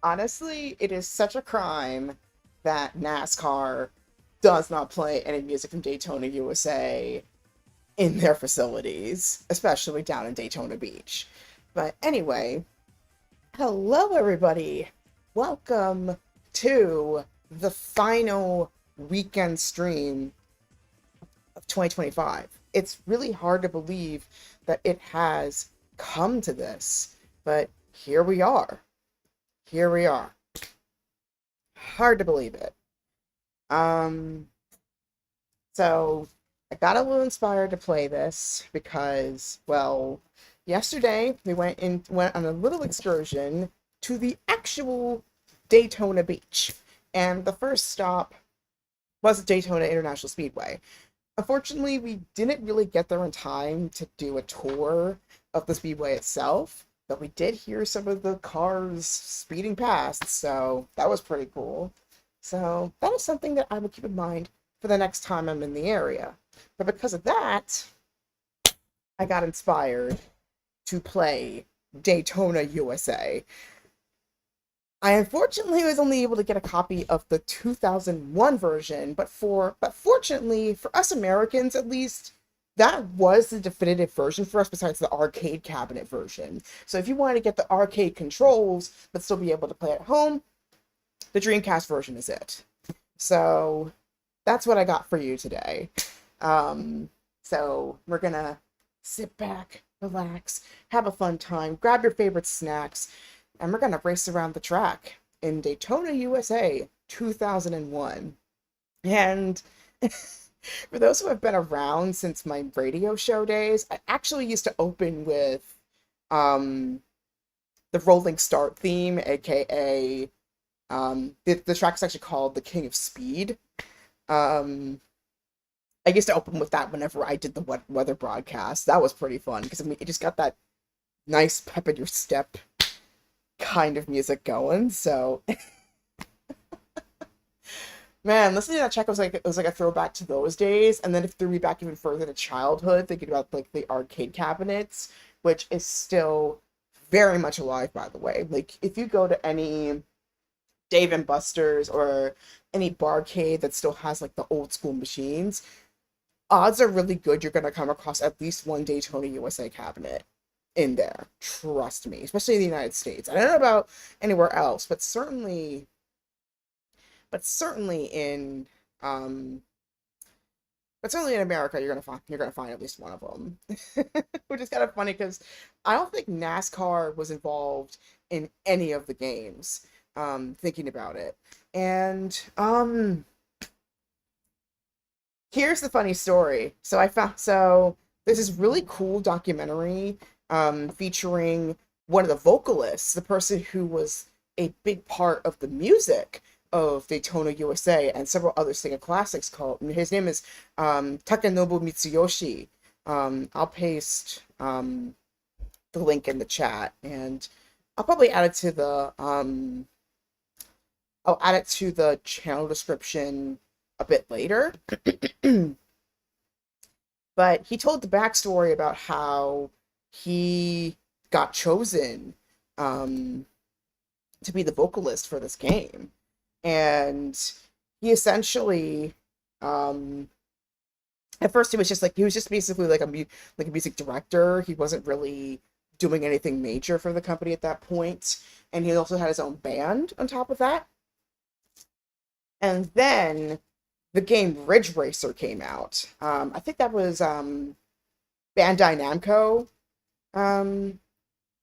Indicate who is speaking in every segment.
Speaker 1: Honestly, it is such a crime that NASCAR does not play any music from Daytona USA in their facilities, especially down in Daytona Beach. But anyway, hello everybody. Welcome to the final weekend stream of 2025. It's really hard to believe that it has come to this, but here we are. Here we are. Hard to believe it. Um, so I got a little inspired to play this because, well, yesterday we went on a little excursion to the actual Daytona Beach, and the first stop was Daytona International Speedway. Unfortunately, we didn't really get there in time to do a tour of the speedway itself, but we did hear some of the cars speeding past, so that was pretty cool. So that is something that I will keep in mind for the next time I'm in the area. But because of that, I got inspired to play Daytona USA. I unfortunately was only able to get a copy of the 2001 version, but fortunately for us Americans at least, that was the definitive version for us besides the arcade cabinet version. So if you wanted to get the arcade controls but still be able to play at home, the Dreamcast version is it. So that's what I got for you today. So we're gonna sit back, relax, have a fun time, grab your favorite snacks, and we're gonna race around the track in Daytona, USA 2001. And for those who have been around since my radio show days, I actually used to open with the Rolling Start theme, aka the track's actually called The King of Speed. I used to open with that whenever I did the weather broadcast. That was pretty fun because I mean it just got that nice pep in your step kind of music going. So man, listening to that track was like a throwback to those days, and then it threw me back even further to childhood, thinking about like the arcade cabinets, which is still very much alive, by the way. Like if you go to any Dave and Buster's or any barcade that still has like the old school machines, odds are really good you're gonna come across at least one Daytona USA cabinet in there. Trust me, especially in the United States. I don't know about anywhere else, but certainly in America, you're gonna find at least one of them, which is kind of funny because I don't think NASCAR was involved in any of the games. Thinking about it, and here's the funny story. So there's this really cool documentary featuring one of the vocalists, the person who was a big part of the music of Daytona USA and several other Sega classics. His name is Takenobu Mitsuyoshi. I'll paste the link in the chat, and I'll probably add it to the channel description a bit later. But he told the backstory about how he got chosen to be the vocalist for this game. And he essentially, at first he was just basically like a music director. He wasn't really doing anything major for the company at that point. And he also had his own band on top of that. And then the game Ridge Racer came out. I think that was Bandai Namco,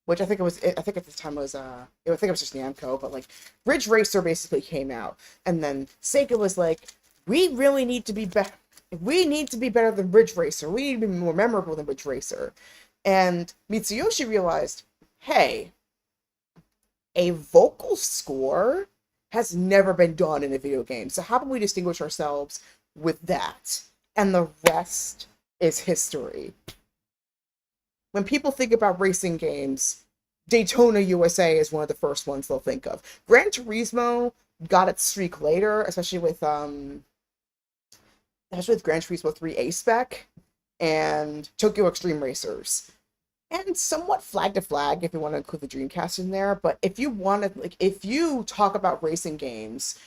Speaker 1: which I think at this time was I think it was just Namco, but like Ridge Racer basically came out, and then Sega was like, we really need to be better. We need to be better than Ridge Racer. We need to be more memorable than Ridge Racer. And Mitsuyoshi realized, hey, a vocal score has never been done in a video game. So how about we distinguish ourselves with that? And the rest is history. When people think about racing games, Daytona USA is one of the first ones they'll think of. Gran Turismo got its streak later, especially with Gran Turismo 3 A-Spec and Tokyo Extreme Racers. and somewhat flag to flag if you want to include the Dreamcast in there. But if you want to, like, if you talk about racing games,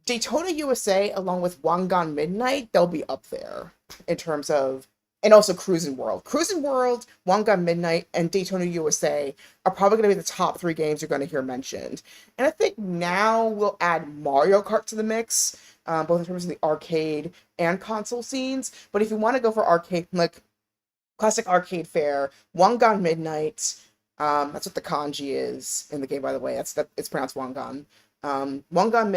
Speaker 1: Daytona USA along with Wangan Midnight, they'll be up there in terms of, and also Cruisin' World. Cruisin' World, Wangan Midnight, and Daytona USA are probably going to be the top 3 games you're going to hear mentioned. And I think now we'll add Mario Kart to the mix, both in terms of the arcade and console scenes. But if you want to go for arcade, like classic arcade fare, Wangan Midnight, that's what the kanji is in the game, by the way. It's pronounced Wangan. Wangan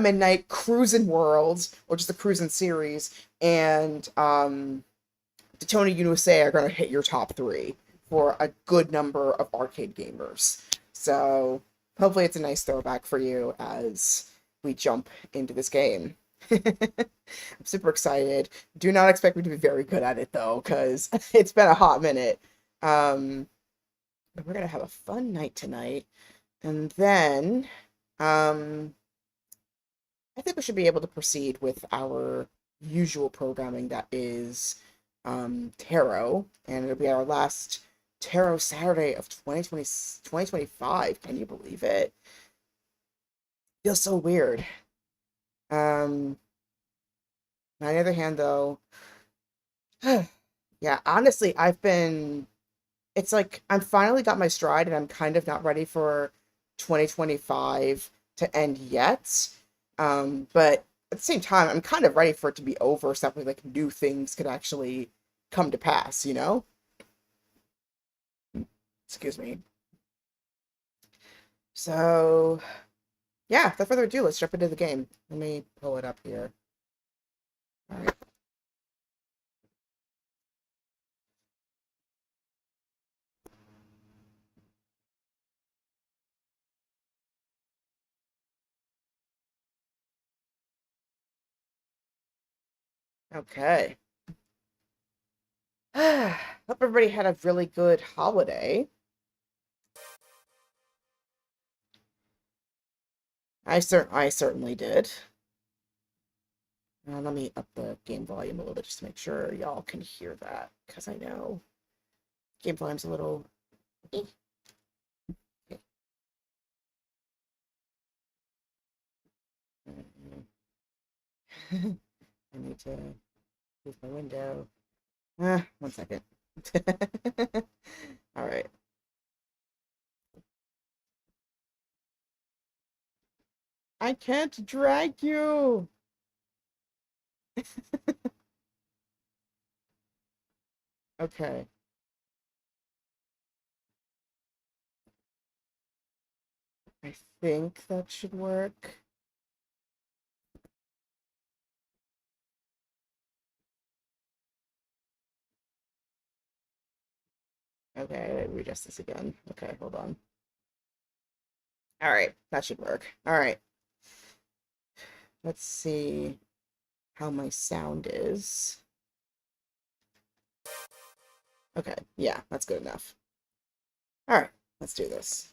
Speaker 1: Midnight, Cruisin' World, or just the Cruisin' series, and Daytona USA are going to hit your top 3 for a good number of arcade gamers. So hopefully it's a nice throwback for you as we jump into this game. I'm super excited. Do not expect me to be very good at it, though, because it's been a hot minute. But we're going to have a fun night tonight. And then I think we should be able to proceed with our usual programming that is Tarot. And it'll be our last Tarot Saturday of 2025. Can you believe it? Feels so weird. On the other hand, though, yeah, honestly, it's like I'm finally got my stride and I'm kind of not ready for 2025 to end yet. But at the same time, I'm kind of ready for it to be over so that like new things could actually come to pass, you know? Excuse me. So, yeah, without further ado, let's jump into the game. Let me pull it up here. All right. Okay. Hope everybody had a really good holiday. I certainly did. Let me up the game volume a little bit just to make sure y'all can hear that, because I know game volume's a little... Okay. I need to move my window. 1 second. All right. I can't drag you. Okay. I think that should work. Okay, readjust this again. Okay, hold on. All right, that should work. All right. Let's see how my sound is. Okay, yeah, that's good enough. All right, let's do this.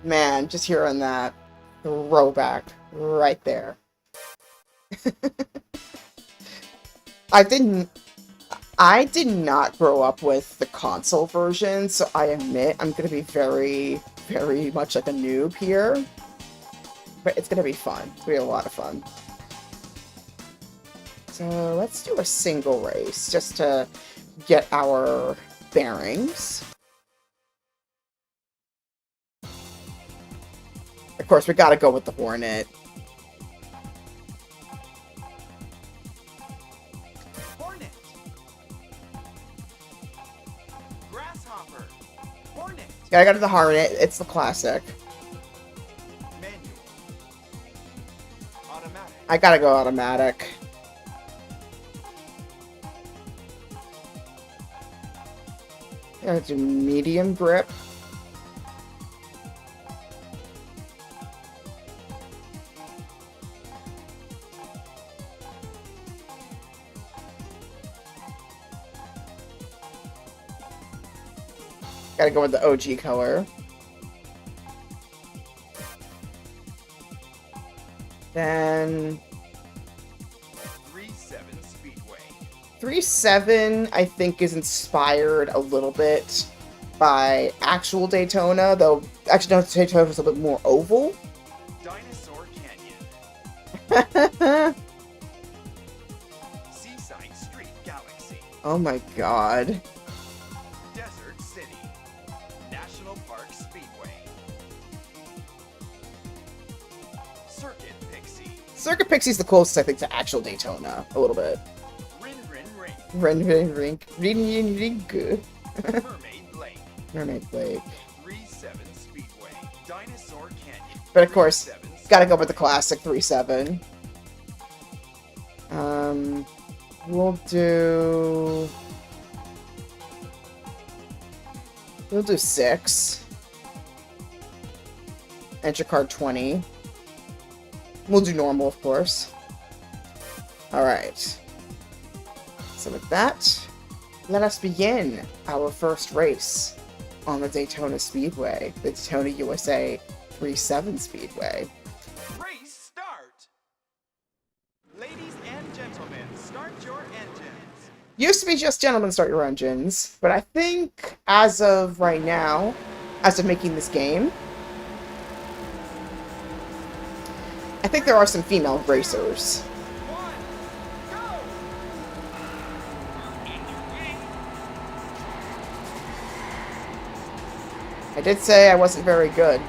Speaker 1: Man, just hearing that throwback right there. I did not grow up with the console version, so I admit I'm gonna be very, very much like a noob here. But it's gonna be fun. It's gonna be a lot of fun. So let's do a single race just to get our bearings. Of course, we gotta go with the Hornet.
Speaker 2: Hornet. Grasshopper. Hornet.
Speaker 1: Gotta go to the Hornet. It's the classic.
Speaker 2: Manual. Automatic.
Speaker 1: I gotta go automatic. Gotta do medium grip. Gotta go with the OG color. Then
Speaker 2: 3-7 Speedway.
Speaker 1: 3.7, I think, is inspired a little bit by actual Daytona, though actually no, Daytona was a little bit more oval.
Speaker 2: Dinosaur Canyon. Seaside Street Galaxy.
Speaker 1: Oh my god.
Speaker 2: Desert City. National Park Speedway. Circuit Pixie.
Speaker 1: Circuit Pixie's the closest, I think, to actual Daytona, a little bit.
Speaker 2: Rin Rin Ring.
Speaker 1: Good.
Speaker 2: Mermaid Lake.
Speaker 1: Mermaid Lake.
Speaker 2: 3-7 Speedway. Dinosaur Canyon.
Speaker 1: But of course,
Speaker 2: 3-7
Speaker 1: gotta go with the classic 3.7. We'll do 6. Enter card 20. We'll do normal, of course. Alright. So with that, let us begin our first race on the Daytona Speedway, the Daytona USA 3.7 Speedway.
Speaker 2: Race start! Ladies and gentlemen, start your engines.
Speaker 1: Used to be just gentlemen start your engines, but I think as of right now, as of making this game, I think there are some female racers.
Speaker 2: 1, go!
Speaker 1: I did say I wasn't very good.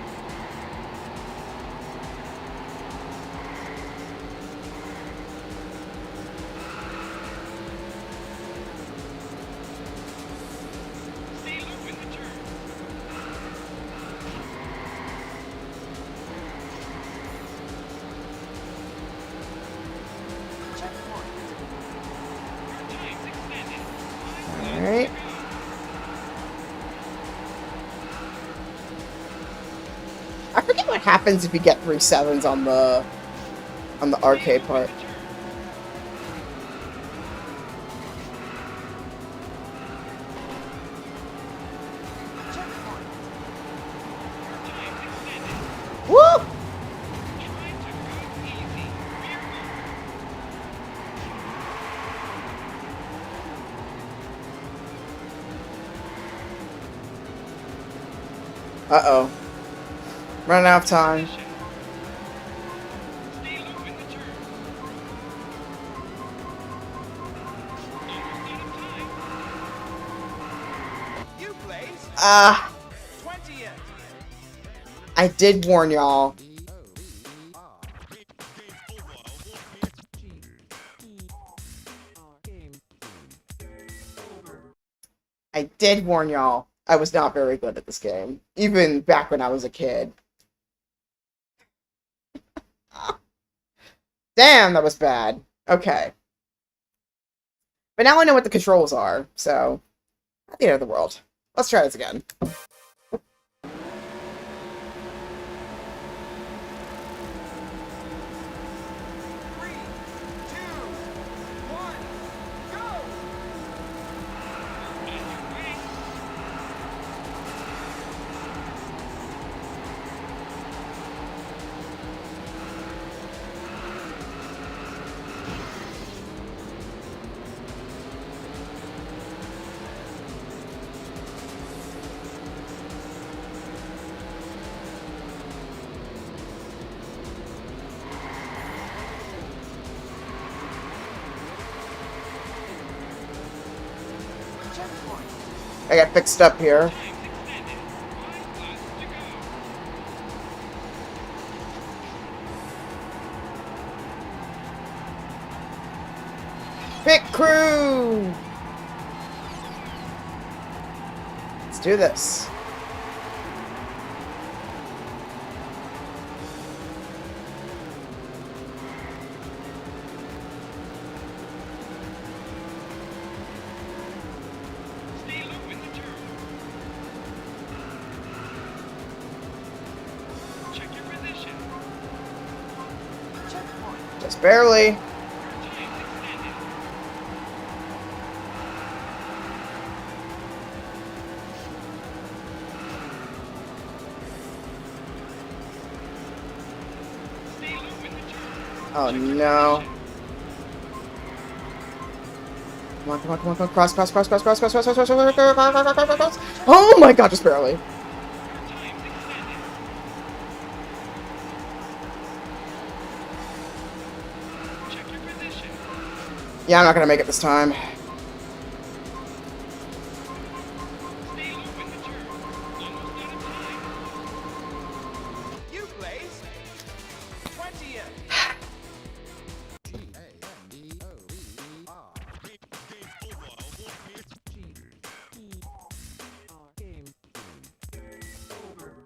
Speaker 2: Stay low in the turn. Checkpoint. Time's extended.
Speaker 1: Alright. I forget what happens if you get 3.7s on the arcade part.
Speaker 2: Checkpoint. Time's extended.
Speaker 1: Woo!
Speaker 2: Try to go easy. Rear guard.
Speaker 1: Uh-oh. Running out of time.
Speaker 2: Stay low in the turn. Almost out of time. You placed
Speaker 1: Ah,
Speaker 2: 20th.
Speaker 1: I did warn y'all. I did warn y'all. I was not very good at this game, even back when I was a kid. Damn, that was bad. Okay. But now I know what the controls are, so not the end of the world. Let's try this again.
Speaker 2: 3, 2, 1, go! On your way.
Speaker 1: I got fixed up here.
Speaker 2: Times extended. 5 laps to go.
Speaker 1: Pit crew! Let's do this.
Speaker 2: Stay low in the turn. Check your position.
Speaker 1: Just barely.
Speaker 2: Your times extended. Stay low in the turn.
Speaker 1: Oh
Speaker 2: Check your
Speaker 1: no.
Speaker 2: position.
Speaker 1: Come on, come on, come on, come on. Cross, cross, cross, cross, cross, cross, cross, cross, cross, cross, cross, cross, cross, cross, cross. Oh my god, just barely.
Speaker 2: Your times extended. Check your position.
Speaker 1: Yeah, I'm not gonna make it this time.
Speaker 2: Stay low in the turn. Almost out of time.
Speaker 3: You Blaze. 20th.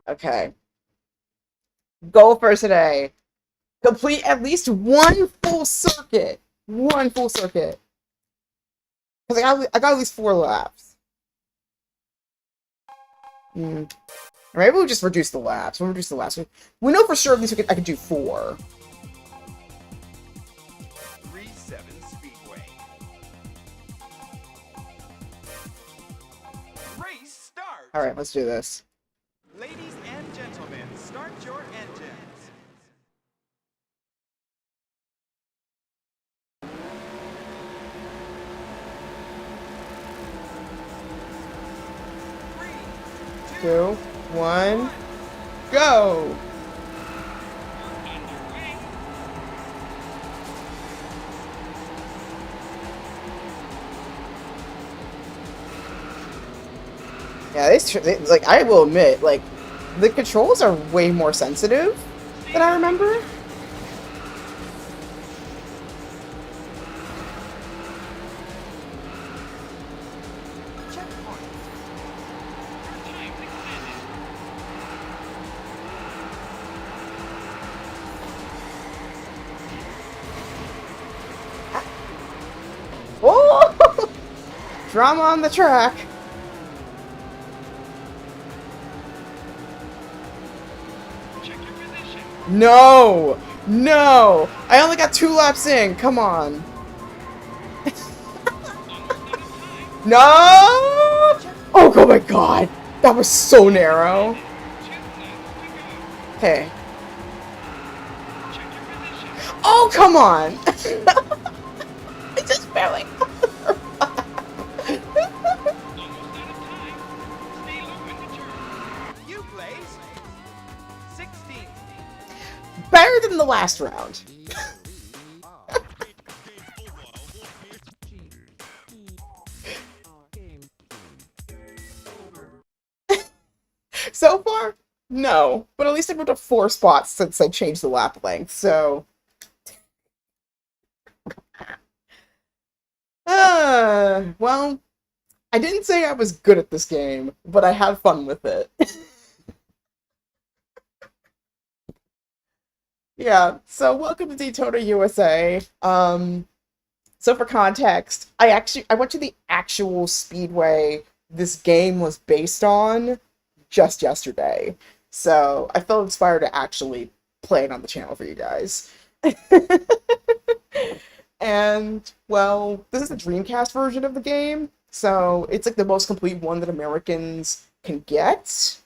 Speaker 1: Okay. Goal for today. Complete at least one full circuit. One full circuit. Because I got at least 4 laps. Or maybe we'll just reduce the laps. We'll reduce the laps. We know for sure at least I could do 4.
Speaker 3: 37 Speedway. Race start.
Speaker 1: Alright, let's do this.
Speaker 3: Ladies and gentlemen, start your engines. Three,
Speaker 1: 2, 1, go!
Speaker 2: Underway.
Speaker 1: Yeah, like, I will admit, like, the controls are way more sensitive than I remember.
Speaker 2: Your times extended.
Speaker 1: Oh! Drama on the track.
Speaker 2: Check your position.
Speaker 1: No! No! I only got 2 laps in. Come on.
Speaker 2: Almost out of time.
Speaker 1: No! Oh my god. That was so narrow.
Speaker 2: 2 laps to go.
Speaker 1: Okay.
Speaker 2: Check your position.
Speaker 1: Oh, come on! I just barely.
Speaker 2: Almost out of time. Stay low in the turn.
Speaker 3: you Blaze. 16th.
Speaker 1: Better than the last round. So far, no. But at least I moved up 4 spots since I changed the lap length, so... well, I didn't say I was good at this game, but I had fun with it. Yeah, so welcome to Daytona USA. So for context, I went to the actual speedway this game was based on just yesterday. So I felt inspired to actually play it on the channel for you guys. And, well, this is the Dreamcast version of the game, so it's like the most complete one that Americans can get.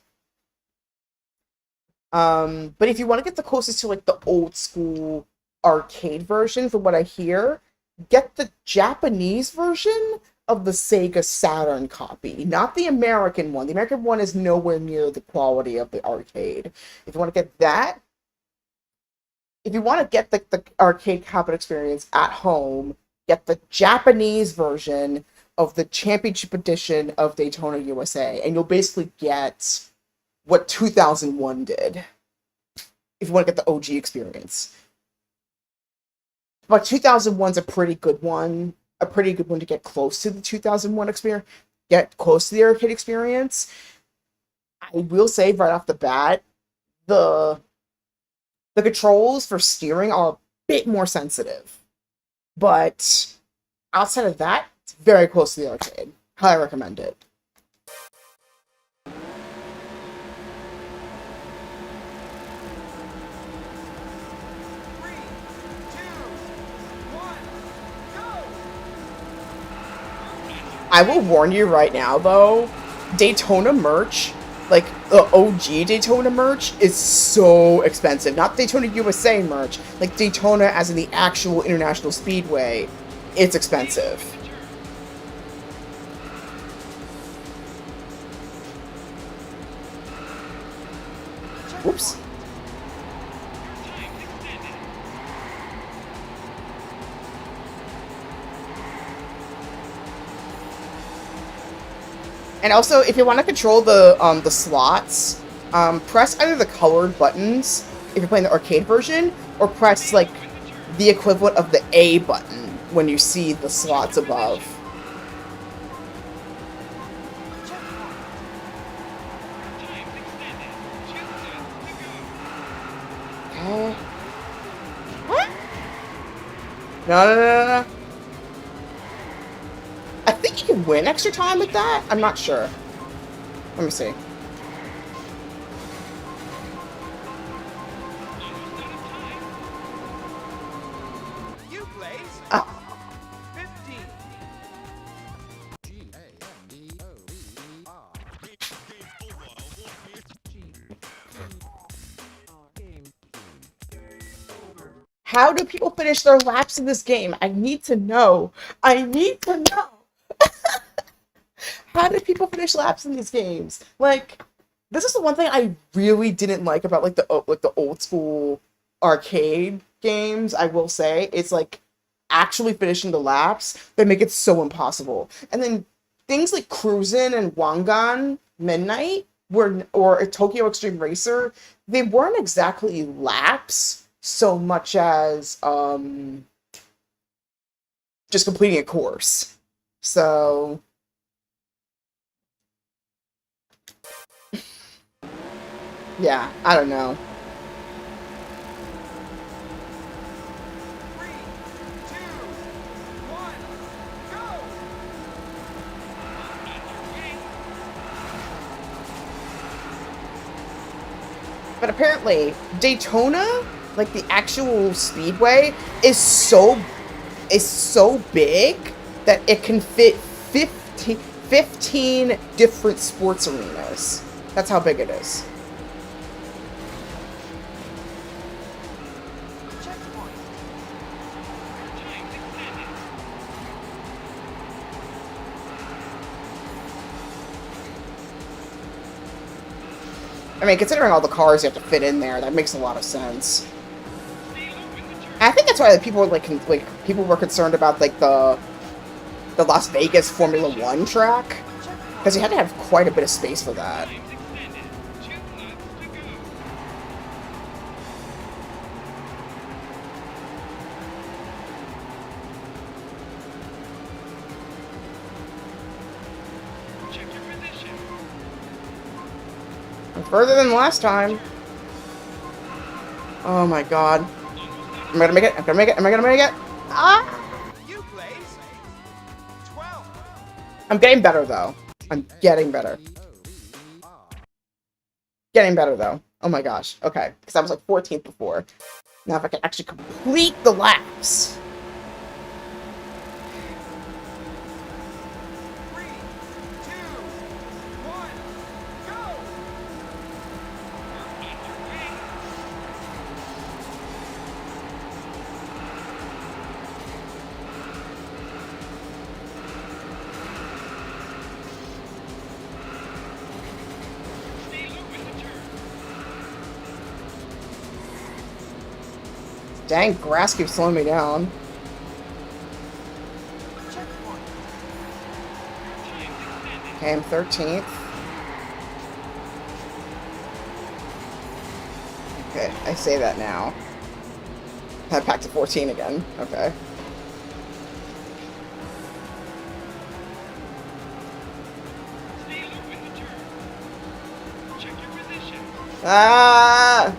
Speaker 1: But if you want to get the closest to like the old school arcade version, from what I hear, get the Japanese version of the Sega Saturn copy, not the American one. The American one is nowhere near the quality of the arcade. If you want to get that, if you want to get the arcade copy experience at home, get the Japanese version of the championship edition of Daytona USA, and you'll basically get what 2001 did, if you want to get the OG experience. But 2001's a pretty good one to get close to the 2001 experience, get close to the arcade experience. I will say right off the bat, the controls for steering are a bit more sensitive. But outside of that, it's very close to the arcade. Highly recommend it. I will warn you right now, though, Daytona merch, like the OG Daytona merch, is so expensive. Not Daytona USA merch, like Daytona as in the actual International Speedway. It's expensive. Whoops. And also, if you want to control the slots, press either the colored buttons if you're playing the arcade version, or press like the equivalent of the A button when you see the slots above. Okay. What? No. I think you can win extra time with that. I'm not sure. Let me see.
Speaker 3: You place 15.
Speaker 1: How do people finish their laps in this game? I need to know. I need to know. How do people finish laps in these games? Like, this is the one thing I really didn't like about like the old school arcade games. I will say it's like actually finishing the laps that make it so impossible. And then things like Cruisin' and Wangan Midnight or Tokyo Extreme Racer, they weren't exactly laps so much as just completing a course. So yeah, I don't know.
Speaker 3: 3, 2, 1, go!
Speaker 1: But apparently, Daytona, like the actual speedway, is so big that it can fit 15 different sports arenas. That's how big it is. I mean, considering all the cars you have to fit in there, that makes a lot of sense. And I think that's why people were people were concerned about like the Las Vegas Formula One track, because you had to have quite a bit of space for that. Further than last time. Oh my god. Am I gonna make it? I'm gonna make it. Am I gonna make it? Ah!
Speaker 3: You place 12.
Speaker 1: I'm getting better though. I'm getting better. Getting better though. Oh my gosh. Okay. Because I was like 14th before. Now if I can actually complete the laps.
Speaker 3: 3, 2, 1, go!
Speaker 2: Stay low in the turn.
Speaker 1: Dang, grass keeps slowing me down.
Speaker 3: Checkpoint.
Speaker 1: am 13th. Okay, I say that now. Head back to 14 again. Okay.
Speaker 2: Stay low in the turn. Check your position.
Speaker 1: Ah!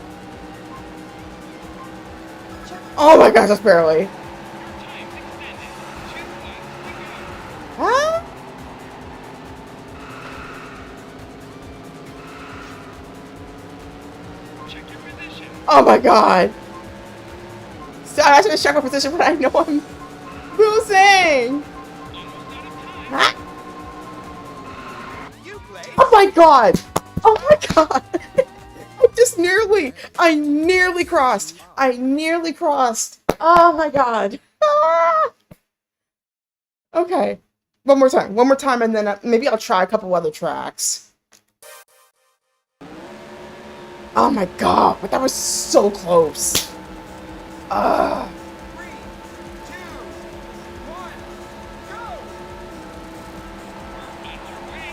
Speaker 1: Oh my gosh, just barely.
Speaker 2: Your time's extended. 2 laps to go.
Speaker 1: Ah!
Speaker 2: Check your position.
Speaker 1: Oh my god! So I should check my position, but I know I'm losing!
Speaker 2: Almost out of time.
Speaker 1: Ah!
Speaker 3: You place.
Speaker 1: Oh my god! Oh my god! I nearly crossed! Oh my god! Ah! Okay. One more time, and then maybe I'll try a couple other tracks. Oh my god, but that was so close!
Speaker 3: 3, 2, 1, go!
Speaker 2: On your way.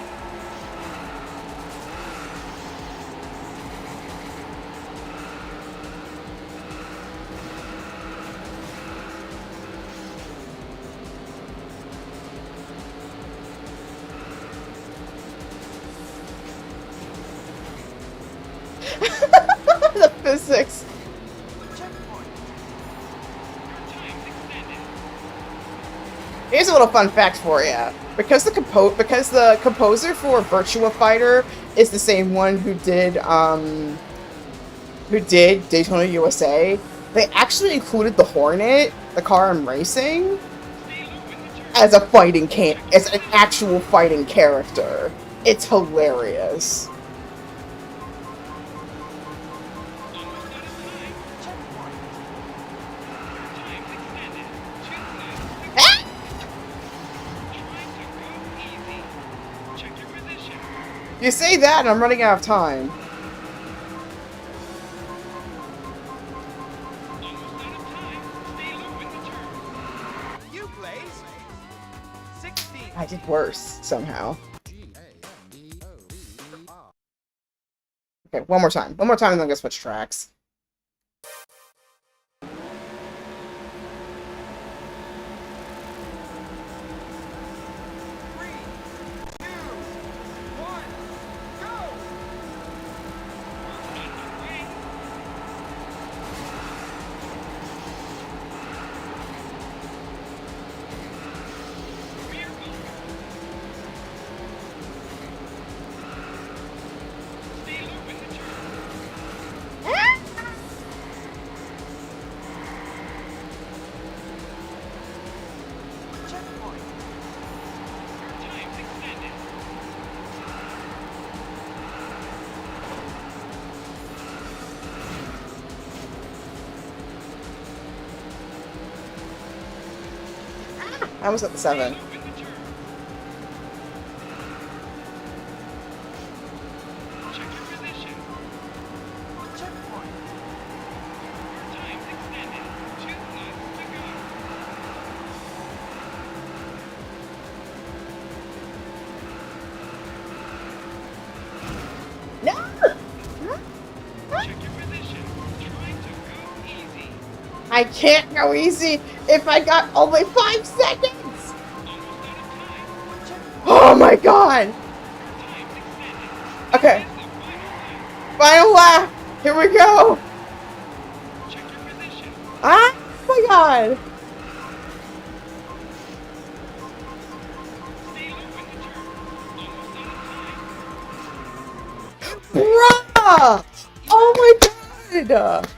Speaker 1: The physics.
Speaker 3: Checkpoint.
Speaker 2: Your time's extended.
Speaker 1: Here's a little fun fact for you. Because the composer for Virtua Fighter is the same one who did Daytona USA, they actually included the Hornet, the car I'm racing,
Speaker 2: Stay low in the turn.
Speaker 1: as as an actual fighting character. It's hilarious.
Speaker 2: Almost out of time.
Speaker 3: Checkpoint.
Speaker 2: Your time's extended. 2 laps to go.
Speaker 1: Ah!
Speaker 2: Trying to go easy. Check your position.
Speaker 1: You say that, and I'm running out of time.
Speaker 2: Almost out of time. Stay low in the turn.
Speaker 3: You place. 16.
Speaker 1: I did worse somehow. Okay, one more time, and then I'm gonna switch tracks.
Speaker 3: 3, 2, 1, go!
Speaker 2: On your way. Rear wheel. Stay low in the turn.
Speaker 3: Checkpoint.
Speaker 2: Your time's extended.
Speaker 1: I almost got the
Speaker 2: Stay
Speaker 1: 7.
Speaker 2: low in the turn. Check your position.
Speaker 3: Checkpoint.
Speaker 2: Your time's extended. 2 laps to go.
Speaker 1: No!
Speaker 2: Check your position. Trying to go easy.
Speaker 1: I can't go easy if I got only 5 seconds!
Speaker 2: Almost out of time.
Speaker 3: Checkpoint.
Speaker 1: Oh my god!
Speaker 2: Your time's extended.
Speaker 1: Okay,
Speaker 2: This is the final lap.
Speaker 1: final lap! Here we go!
Speaker 2: Check your position.
Speaker 1: Ah! Oh my god!
Speaker 2: Stay low in the turn. Almost out of time.
Speaker 1: Bruh! Oh my god!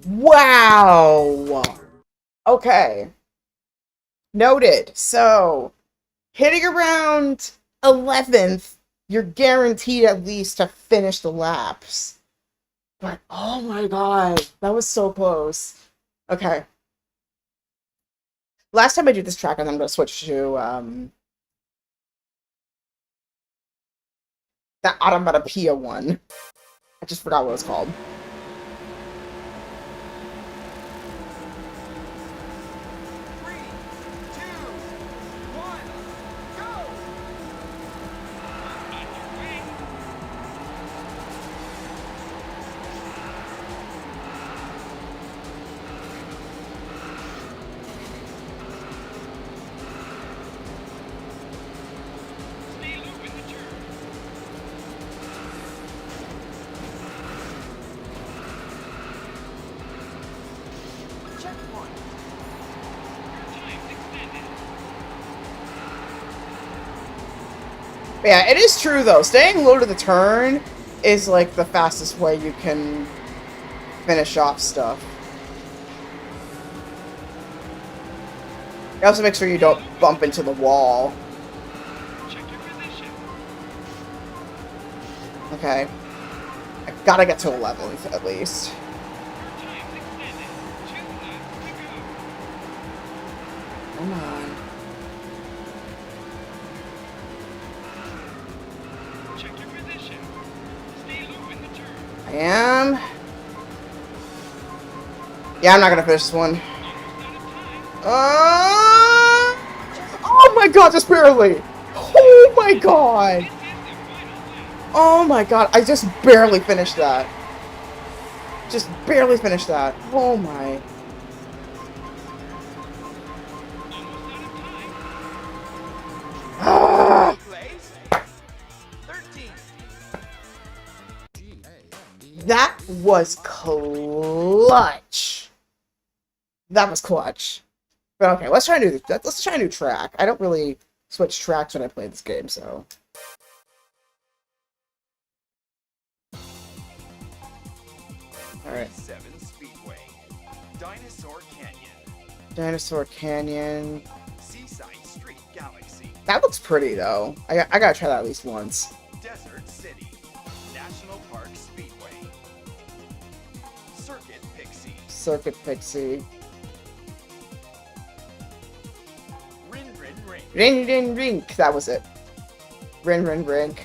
Speaker 1: Wow! Okay. Noted. So, hitting around 11th, you're guaranteed at least to finish the laps. But, oh my god, that was so close. Okay. Last time I did this track, and I'm going to switch to, that Automatopoeia one. I just forgot what it was called.
Speaker 3: Checkpoint.
Speaker 2: Time's extended.
Speaker 1: Yeah, it is true though. Staying low to the turn is like the fastest way you can finish off stuff. It also makes sure you don't bump into the wall.
Speaker 2: Check your position.
Speaker 1: Okay. I gotta get to 11th at least.
Speaker 2: Time's extended. 2 laps to go.
Speaker 1: Come on.
Speaker 2: Check your position. Stay low in the turn.
Speaker 1: I am. Yeah, I'm not gonna finish this one.
Speaker 2: Almost out of time.
Speaker 1: Oh my god, just barely! Oh my god!
Speaker 2: This is the final lap.
Speaker 1: Oh my god, I just barely finished that. Just barely finished that. Oh my.
Speaker 2: Almost out of time.
Speaker 1: Ah,
Speaker 3: Place 13.
Speaker 1: that was clutch. That was clutch. But okay, let's try a new track. I don't really switch tracks when I play this game, so. Alright.
Speaker 3: 7 Speedway. Dinosaur Canyon.
Speaker 1: Dinosaur Canyon.
Speaker 3: Seaside Street Galaxy.
Speaker 1: That looks pretty though. I gotta try that at least once.
Speaker 3: Desert City. National Park Speedway. Circuit Pixie.
Speaker 1: Circuit Pixie.
Speaker 3: Rin Rin Ring.
Speaker 1: Ring, ring, ring. That was it. Ring, ring, ring.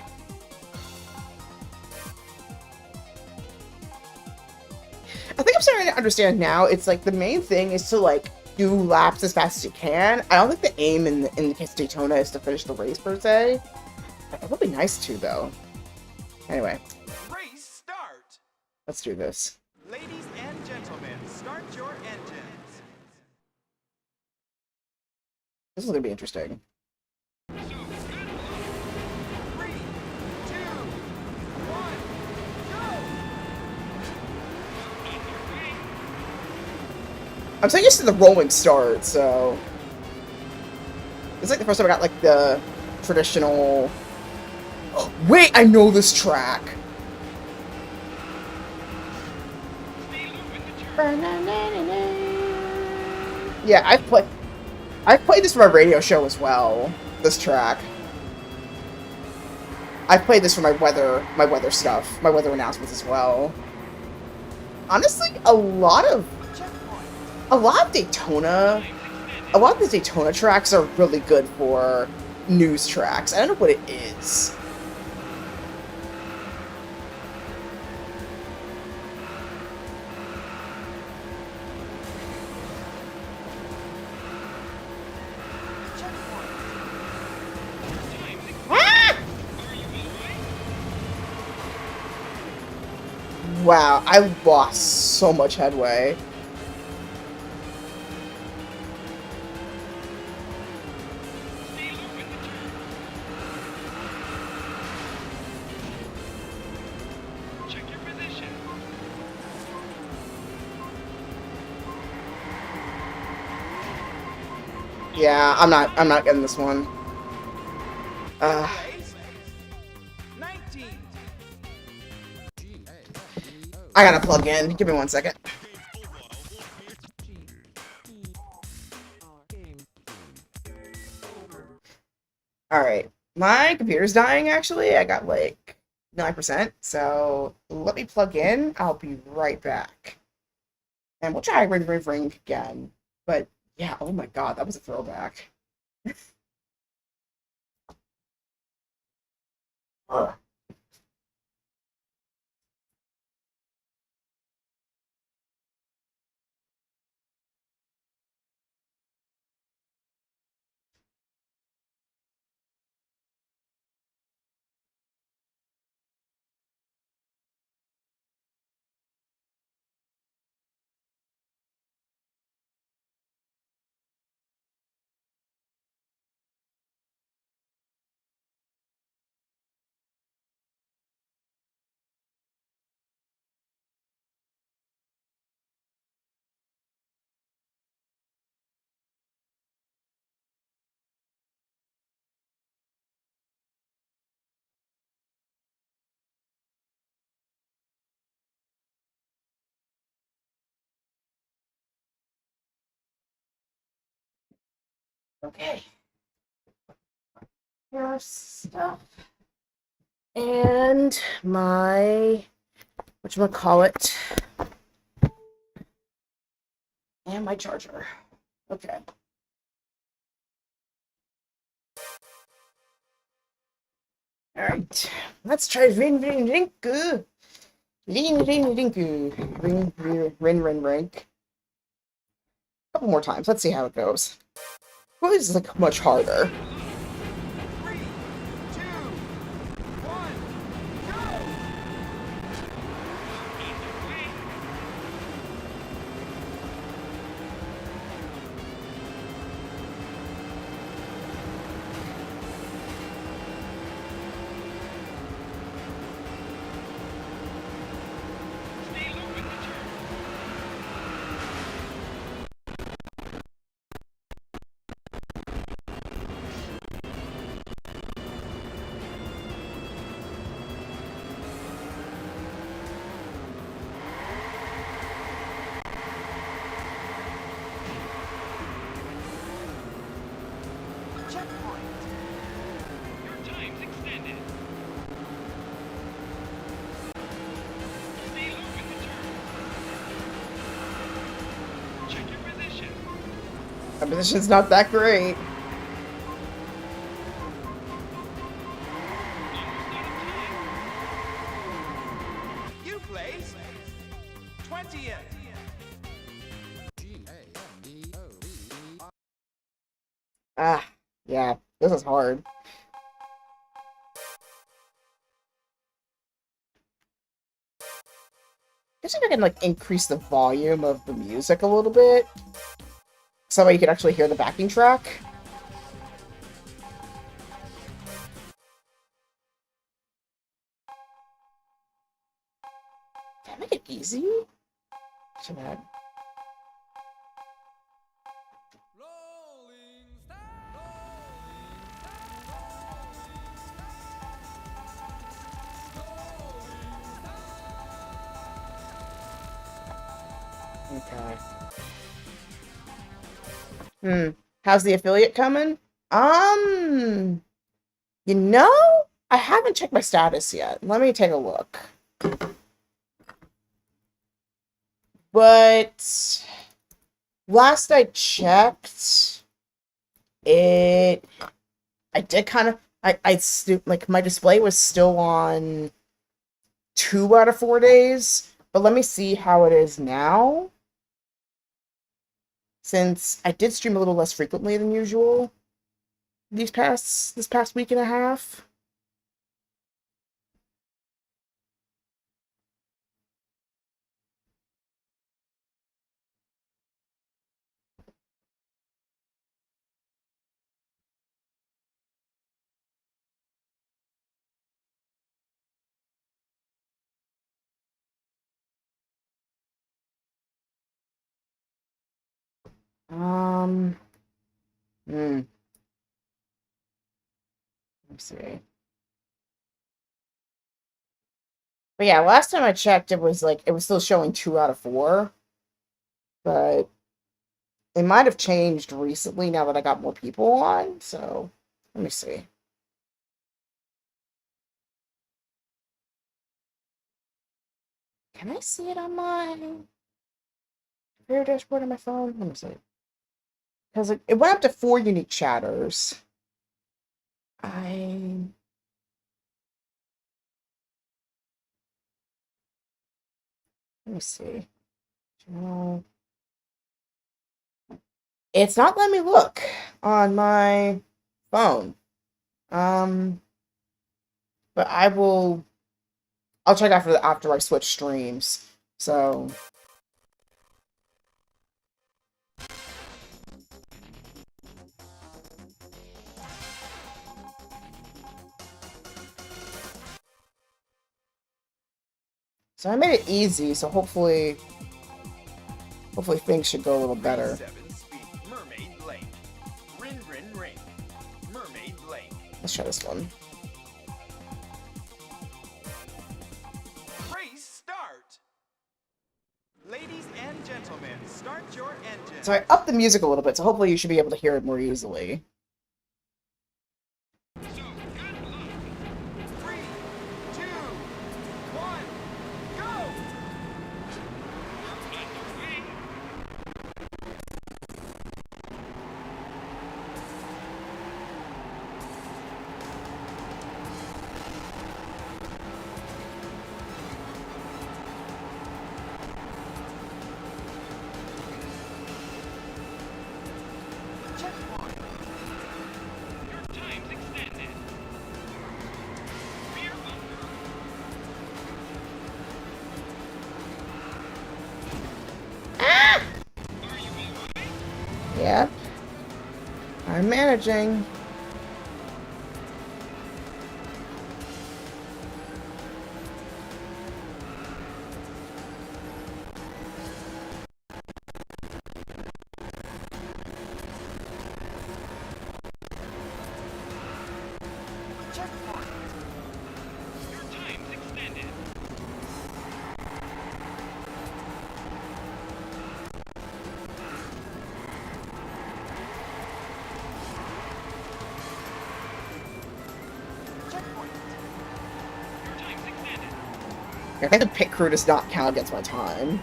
Speaker 1: I think I'm starting to understand now. It's like the main thing is to like do laps as fast as you can. I don't think the aim in the case of Daytona is to finish the race per se. It would be nice to though. Anyway,
Speaker 3: Race start.
Speaker 1: let's do this.
Speaker 3: Ladies and gentlemen, start your engines.
Speaker 1: This is gonna be interesting.
Speaker 3: 3, 2, 1,
Speaker 1: I'm so used to the rolling start, so it's like the first time I got like the traditional. Oh, wait, I know this track.
Speaker 2: Stay low in the turn.
Speaker 1: Yeah, I've played this for my radio show as well. This track. I've played this for my weather stuff, my weather announcements as well. Honestly, a lot of Daytona, a lot of the Daytona tracks are really good for news tracks. I don't know what it is. Ah! Wow, I lost so much headway.
Speaker 2: Stay low in the turn. Check your position.
Speaker 1: Yeah, I'm not getting this one.
Speaker 3: Place 19.
Speaker 1: I gotta plug in. Give me 1 second. Alright. My computer's dying, actually. I got, like, 9%. So, let me plug in. I'll be right back. And we'll try Ring Ring Ring again. But, yeah, oh my god, that was a throwback. Ugh. Okay. Your stuff. And my, whatchamacallit, and my charger. Okay. Alright. Let's try ring ring rinku. Ring ring rinku. Ring rink. A couple more times. Let's see how it goes. Well, this is like much harder.
Speaker 3: 3, 2, 1,
Speaker 2: Either way. Stay low in the turn.
Speaker 3: go! Checkpoint!
Speaker 2: Your time's extended. Stay low in the turn. Check your position.
Speaker 1: My position's not that great.
Speaker 2: Almost out of time.
Speaker 3: You placed 20th.
Speaker 1: Ah, yeah. This is hard. Guess if I can like increase the volume of the music a little bit, so that way you can actually hear the backing track. Can I make it easy? Should I? Okay. How's the affiliate coming? You know, I haven't checked my status yet. Let me take a look. But last I checked, I did kind of, like my display was still on 2 out of 4 days. But let me see how it is now. Since I did stream a little less frequently than usual this past week and a half. Let me see. But yeah, last time I checked, it was still showing 2 out of 4. But it might have changed recently now that I got more people on. So let me see. Can I see it on my career dashboard on my phone? Let me see. Because it went up to 4 unique chatters. Let me see. Well, it's not letting me look on my phone. But I'll check after I switch streams. So I made it easy, so hopefully things should go a little better.
Speaker 3: 7 speed. Mermaid Lake. Rin Rin Ring. Mermaid Lake.
Speaker 1: Let's try this one.
Speaker 3: Race start. Ladies and gentlemen, start your engines.
Speaker 1: So I upped the music a little bit, so hopefully you should be able to hear it more easily.
Speaker 2: So, good luck.
Speaker 3: 3, 2, 1, go!
Speaker 2: We're underway.
Speaker 3: Checkpoint.
Speaker 2: Your time's extended. Rear bumper.
Speaker 1: Ah!
Speaker 2: Are you alright?
Speaker 1: Yep. I'm managing.
Speaker 3: Checkpoint.
Speaker 2: Your time's extended.
Speaker 3: Checkpoint.
Speaker 2: Your time's extended.
Speaker 1: I think the pit crew does not count against my time.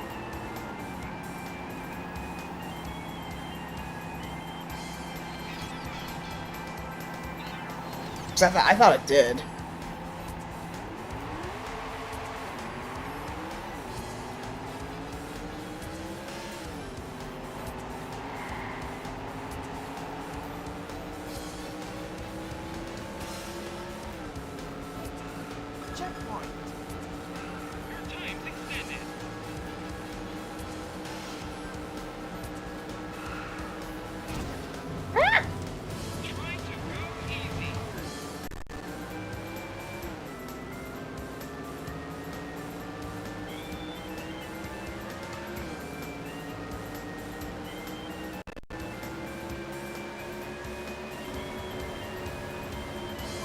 Speaker 1: I thought it did.
Speaker 3: Checkpoint.
Speaker 2: Your time's extended.
Speaker 1: Ah!
Speaker 2: Try to go easy.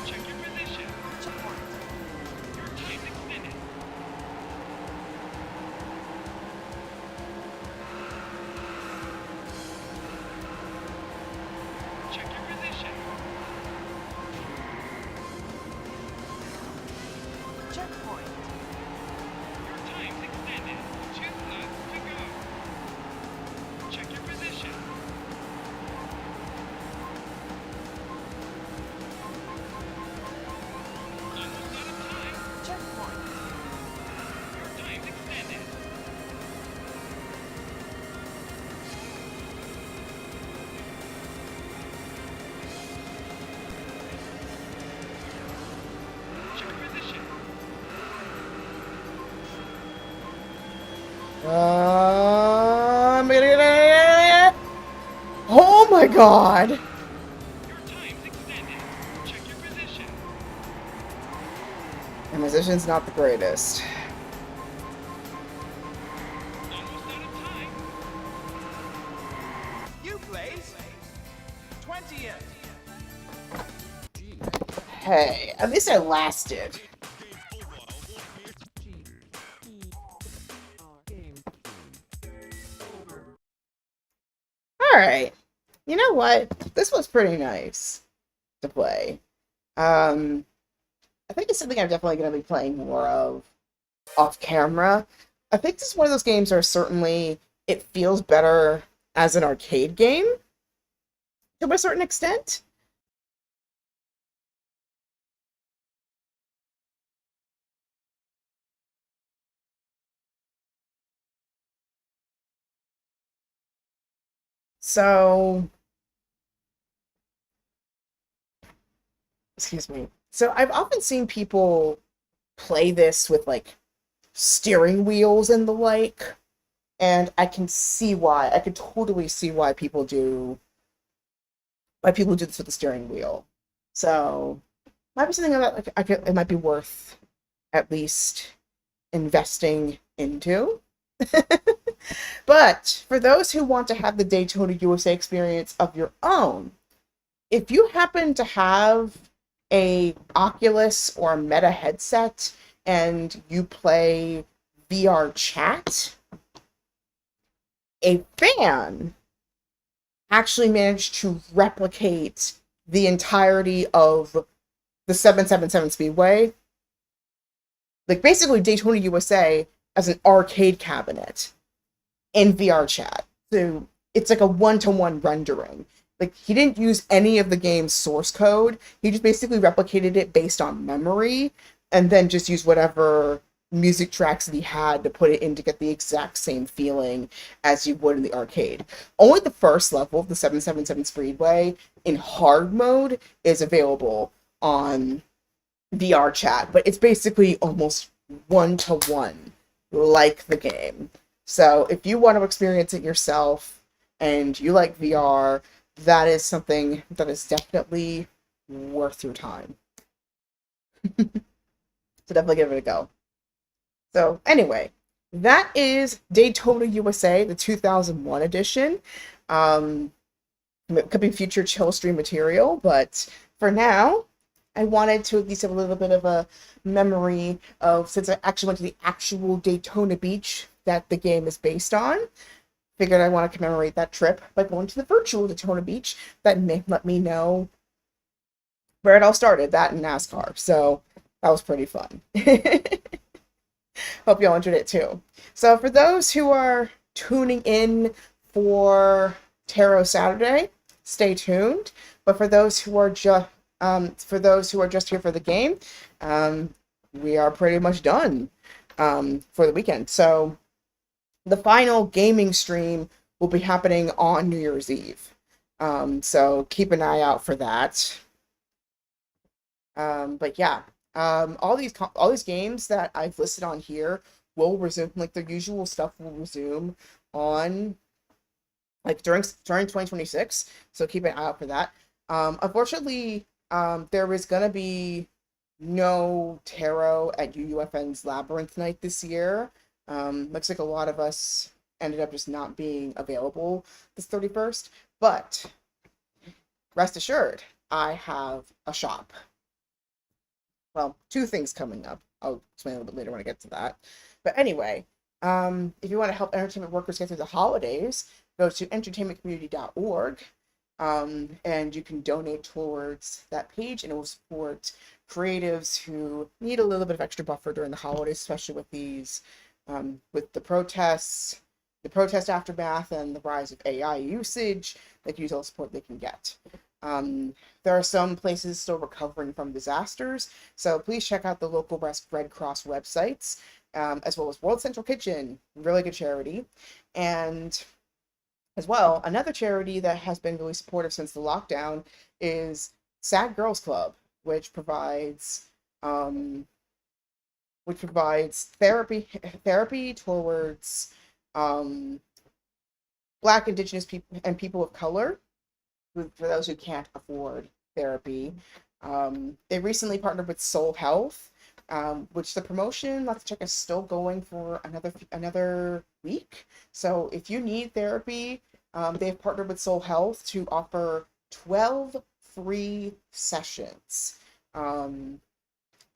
Speaker 2: Check your position.
Speaker 3: Checkpoint.
Speaker 2: Your time's extended. Check your position.
Speaker 3: Checkpoint.
Speaker 2: Your time's extended. 2 laps to go. Check your position. Almost out of time.
Speaker 3: Checkpoint.
Speaker 2: Your time's extended. Check your position.
Speaker 1: I'm gonna get Oh my god!
Speaker 2: Your time's extended. Check your position.
Speaker 1: My position's not the greatest.
Speaker 2: Almost out of time.
Speaker 3: You place 20th.
Speaker 1: Hey, at least I lasted. Alright. You know what? This was pretty nice to play. I think it's something I'm definitely going to be playing more of off camera. I think this is one of those games where certainly it feels better as an arcade game to a certain extent. So, excuse me. So I've often seen people play this with like steering wheels and the like, and I can see why. I could totally see why people do this with the steering wheel. So might be something that like it might be worth at least investing into. But for those who want to have the Daytona USA experience of your own, if you happen to have a Oculus or a Meta headset and you play VR chat, a fan actually managed to replicate the entirety of the 777 Speedway, like basically Daytona USA, as an arcade cabinet in VR chat. So it's like a one-to-one rendering. Like, he didn't use any of the game's source code. He just basically replicated it based on memory, and then just used whatever music tracks that he had to put it in to get the exact same feeling as you would in the arcade. Only the first level of the 777 Speedway in hard mode is available on VR chat, but it's basically almost one-to-one like the game. So if you want to experience it yourself and you like VR, that is something that is definitely worth your time. So definitely give it a go. So anyway, that is Daytona USA, the 2001 edition. It could be future chill stream material, but for now, I wanted to at least have a little bit of a memory of, since I actually went to the actual Daytona Beach that the game is based on, figured I want to commemorate that trip by going to the virtual Daytona Beach that may let me know where it all started, that and NASCAR. So that was pretty fun. Hope y'all enjoyed it too. So for those who are tuning in for Tarot Saturday, stay tuned. But for those who are just here for the game, we are pretty much done for the weekend. So the final gaming stream will be happening on New Year's Eve. So keep an eye out for that. But yeah, all these games that I've listed on here will resume, like the usual stuff will resume on like during 2026. So keep an eye out for that. Unfortunately, there is gonna be no tarot at UUFN's Labyrinth night this year. Looks like a lot of us ended up just not being available this 31st, but rest assured, I have a shop. Well, two things coming up. I'll explain a little bit later when I get to that. But anyway, if you want to help entertainment workers get through the holidays, go to entertainmentcommunity.org, and you can donate towards that page, and it will support creatives who need a little bit of extra buffer during the holidays, especially with these, with the protest aftermath and the rise of AI usage. They can use all the support they can get. There are some places still recovering from disasters, so please check out the local Red Cross websites, as well as World Central Kitchen, really good charity. And as well, another charity that has been really supportive since the lockdown is Sad Girls Club, which provides therapy towards Black, Indigenous people and people of color, for those who can't afford therapy. They recently partnered with Soul Health, which the promotion, let's check, is still going for another week. So if you need therapy, they've partnered with Soul Health to offer 12 free sessions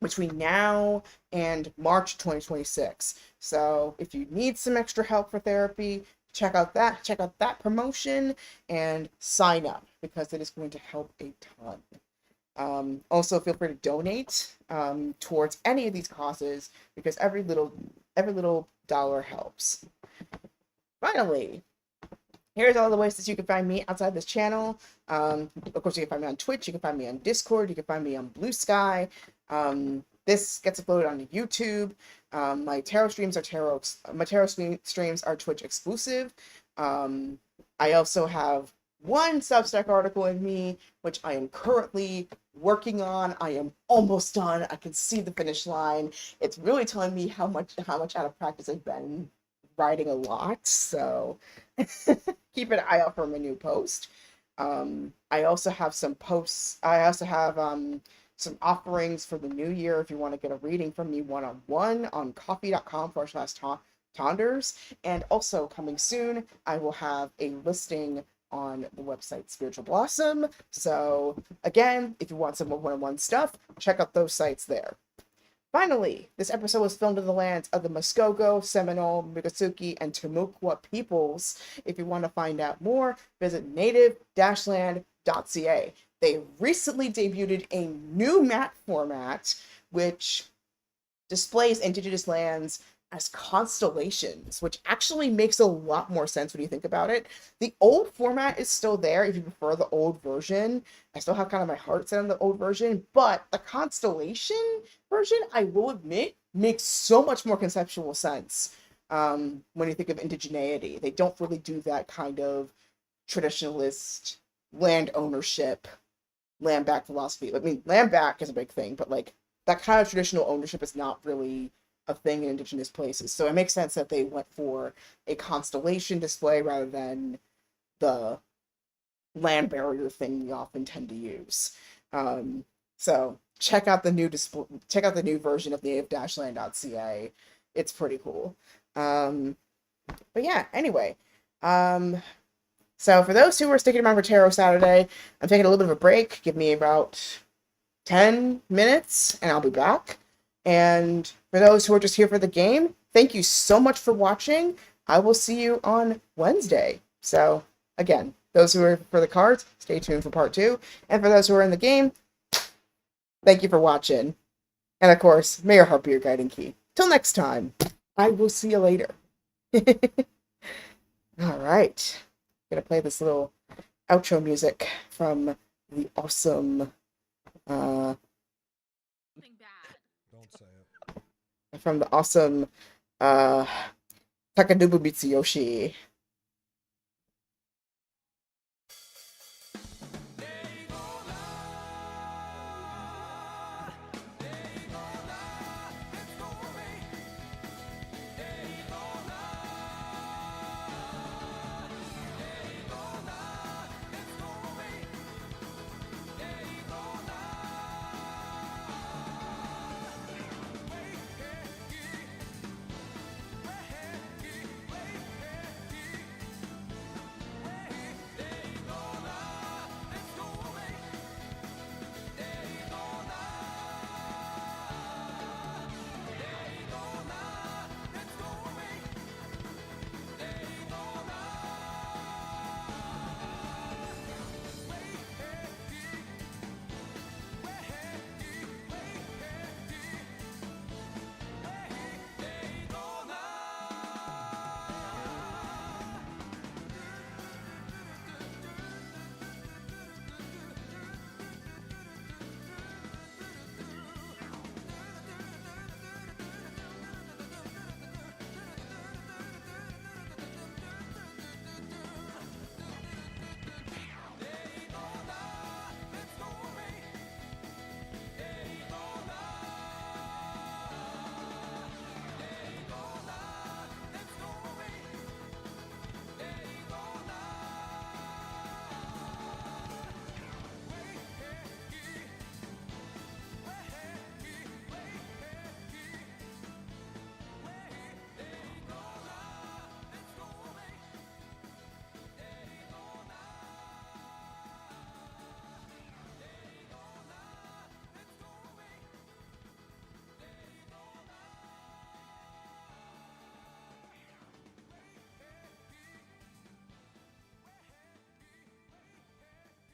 Speaker 1: between now and March 2026. So if you need some extra help for therapy, check out that promotion and sign up, because it is going to help a ton. Also, feel free to donate towards any of these causes, because every little dollar helps. Finally, here's all the ways that you can find me outside this channel. Of course, you can find me on Twitch, you can find me on Discord, you can find me on Blue Sky. This gets uploaded on YouTube. My tarot streams are Twitch exclusive. I also have one Substack article in me, which I am currently working on. I am almost done. I can see the finish line. It's really telling me how much out of practice I've been writing a lot. So keep an eye out for my new post. I also have some posts. I also have some offerings for the new year if you want to get a reading from me one-on-one on coffee.com/Tonders. And also coming soon, I will have a listing on the website Spiritual Blossom. So again, if you want some one-on-one stuff, check out those sites there. Finally, this episode was filmed in the lands of the Mascogo, Seminole, Miccosukee, and Timucua peoples. If you want to find out more, visit native-land.ca. They recently debuted a new map format which displays indigenous lands as constellations, which actually makes a lot more sense when you think about it. The old format is still there if you prefer the old version. I still have kind of my heart set on the old version, but the constellation version, I will admit, makes so much more conceptual sense when you think of indigeneity. They don't really do that kind of traditionalist land ownership, land back philosophy. I mean, land back is a big thing, but like that kind of traditional ownership is not really a thing in indigenous places. So it makes sense that they went for a constellation display rather than the land barrier thing we often tend to use. So check out the new check out the new version of native-land.ca. It's pretty cool. But yeah, anyway. So for those who are sticking around for Tarot Saturday, I'm taking a little bit of a break. Give me about 10 minutes and I'll be back. And for those who are just here for the game, thank you so much for watching. I will see you on Wednesday. So again, those who are for the cards, stay tuned for part 2. And for those who are in the game, thank you for watching. And of course, may your heart be your guiding key. Till next time, I will see you later. All right. I'm going to play this little outro music from the awesome...
Speaker 4: Don't say it.
Speaker 1: from the awesome Takanubu Mitsuyoshi.